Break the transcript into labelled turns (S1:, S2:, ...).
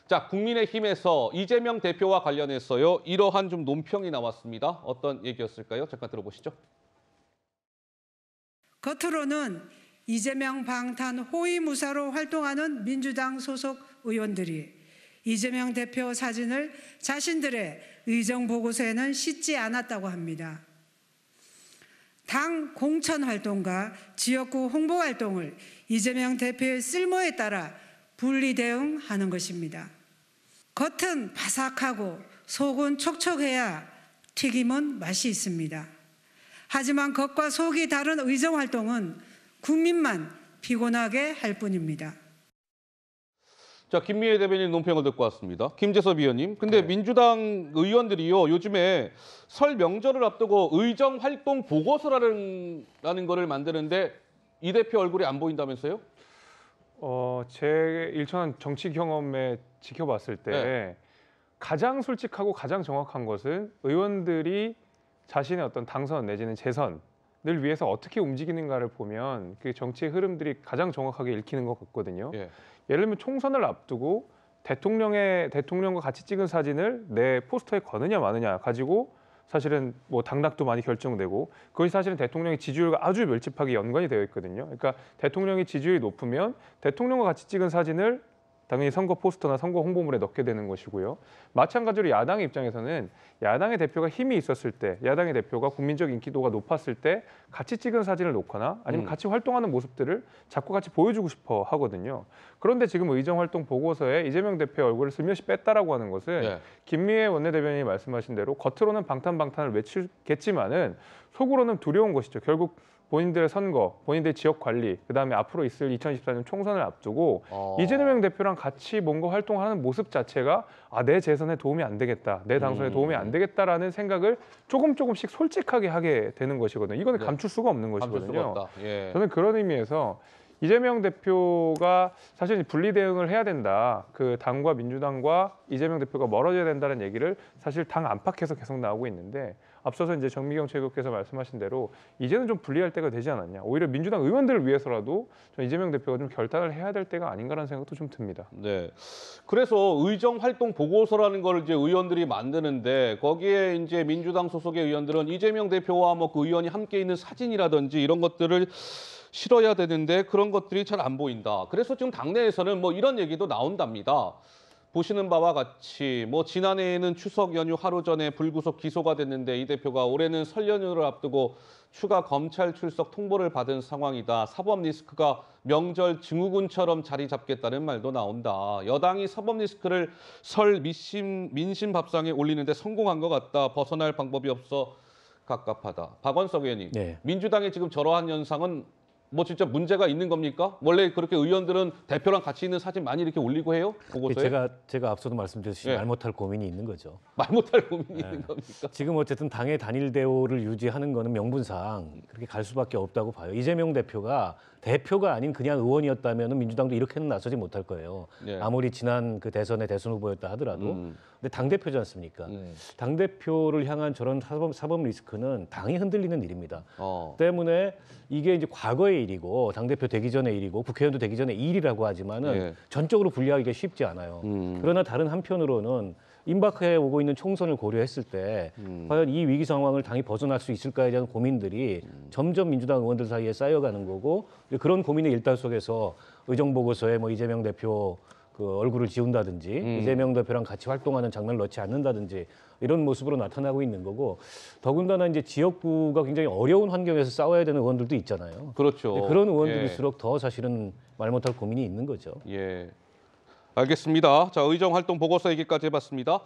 S1: 자, 국민의힘에서 이재명 대표와 관련해서요. 이러한 좀 논평이 나왔습니다. 어떤 얘기였을까요? 잠깐 들어보시죠.
S2: 겉으로는 이재명 방탄 호위무사로 활동하는 민주당 소속 의원들이 이재명 대표 사진을 자신들의 의정 보고서에는 싣지 않았다고 합니다. 당 공천 활동과 지역구 홍보 활동을 이재명 대표의 쓸모에 따라 분리 대응하는 것입니다. 겉은 바삭하고 속은 촉촉해야 튀김은 맛이 있습니다. 하지만 겉과 속이 다른 의정 활동은 국민만 피곤하게 할 뿐입니다.
S1: 자, 김미애 대변인 논평을 듣고 왔습니다. 김재섭 위원님, 근데 민주당 의원들이요 요즘에 설 명절을 앞두고 의정 활동 보고서라는 거를 만드는데 이 대표 얼굴이 안 보인다면서요?
S3: 제 일천한 정치 경험에 지켜봤을 때 가장 솔직하고 가장 정확한 것은 의원들이 자신의 어떤 당선 내지는 재선을 위해서 어떻게 움직이는가를 보면 그 정치의 흐름들이 가장 정확하게 읽히는 것 같거든요. 예를 들면 총선을 앞두고 대통령과 같이 찍은 사진을 내 포스터에 거느냐 마느냐 가지고 사실은 뭐 당락도 많이 결정되고 그것이 사실은 대통령의 지지율과 아주 밀접하게 연관이 되어 있거든요. 그러니까 대통령의 지지율이 높으면 대통령과 같이 찍은 사진을 당연히 선거 포스터나 선거 홍보물에 넣게 되는 것이고요. 마찬가지로 야당의 입장에서는 야당의 대표가 힘이 있었을 때, 야당의 대표가 국민적 인기도가 높았을 때 같이 찍은 사진을 놓거나 아니면 같이 활동하는 모습들을 자꾸 같이 보여주고 싶어 하거든요. 그런데 지금 의정활동 보고서에 이재명 대표의 얼굴을 슬며시 뺐다라고 하는 것은 김미애 원내대변인이 말씀하신 대로 겉으로는 방탄을 외치겠지만은 속으로는 두려운 것이죠. 결국 본인들의 선거, 본인들의 지역 관리, 그다음에 앞으로 있을 2024년 총선을 앞두고 이재명 대표랑 같이 뭔가 활동하는 모습 자체가 내 재선에 도움이 안 되겠다, 내 당선에 도움이 안 되겠다라는 생각을 조금씩 솔직하게 하게 되는 것이거든요. 이거는 감출 수가 없는 것이거든요. 저는 그런 의미에서 이재명 대표가 사실 분리 대응을 해야 된다. 그 당과 민주당과 이재명 대표가 멀어져야 된다는 얘기를 사실 당 안팎에서 계속 나오고 있는데 앞서서 이제 정미경 최고께서 말씀하신 대로 이제는 좀 분리할 때가 되지 않았냐. 오히려 민주당 의원들을 위해서라도 이재명 대표가 좀 결단을 해야 될 때가 아닌가라는 생각도 좀 듭니다.
S1: 네. 그래서 의정 활동 보고서라는 걸 이제 의원들이 만드는데 거기에 이제 민주당 소속의 의원들은 이재명 대표와 뭐 그 의원이 함께 있는 사진이라든지 이런 것들을 실어야 되는데 그런 것들이 잘 안 보인다. 그래서 지금 당내에서는 뭐 이런 얘기도 나온답니다. 보시는 바와 같이 뭐 지난해에는 추석 연휴 하루 전에 불구속 기소가 됐는데 이 대표가 올해는 설 연휴를 앞두고 추가 검찰 출석 통보를 받은 상황이다. 사법 리스크가 명절 증후군처럼 자리 잡겠다는 말도 나온다. 여당이 사법 리스크를 설 민심 밥상에 올리는데 성공한 것 같다. 벗어날 방법이 없어 갑갑하다. 박원석 의원님, 민주당의 지금 저러한 현상은 뭐 진짜 문제가 있는 겁니까? 원래 그렇게 의원들은 대표랑 같이 있는 사진 많이 이렇게 올리고 해요? 보고서에?
S4: 제가 앞서도 말씀드렸듯이 말 못할 고민이 있는 거죠.
S1: 말 못할 고민이 있는 겁니까?
S4: 지금 어쨌든 당의 단일 대우를 유지하는 거는 명분상 그렇게 갈 수밖에 없다고 봐요. 이재명 대표가 아닌 그냥 의원이었다면 민주당도 이렇게는 나서지 못할 거예요. 아무리 지난 그 대선의 대선 후보였다 하더라도. 근데 당대표지 않습니까? 당대표를 향한 저런 사법 리스크는 당이 흔들리는 일입니다. 때문에 이게 이제 과거의 일이고 당대표 되기 전의 일이고 국회의원도 되기 전의 일이라고 하지만은 전적으로 분리하기가 쉽지 않아요. 그러나 다른 한편으로는 임박해 오고 있는 총선을 고려했을 때 과연 이 위기 상황을 당이 벗어날 수 있을까에 대한 고민들이 점점 민주당 의원들 사이에 쌓여가는 거고 그런 고민의 일단 속에서 의정보고서에 뭐 이재명 대표 그 얼굴을 지운다든지 이재명 대표랑 같이 활동하는 장면을 넣지 않는다든지 이런 모습으로 나타나고 있는 거고 더군다나 이제 지역구가 굉장히 어려운 환경에서 싸워야 되는 의원들도 있잖아요.
S1: 그렇죠.
S4: 그런 의원들일수록 더 사실은 말 못할 고민이 있는 거죠.
S1: 알겠습니다. 자, 의정 활동 보고서 얘기까지 해봤습니다.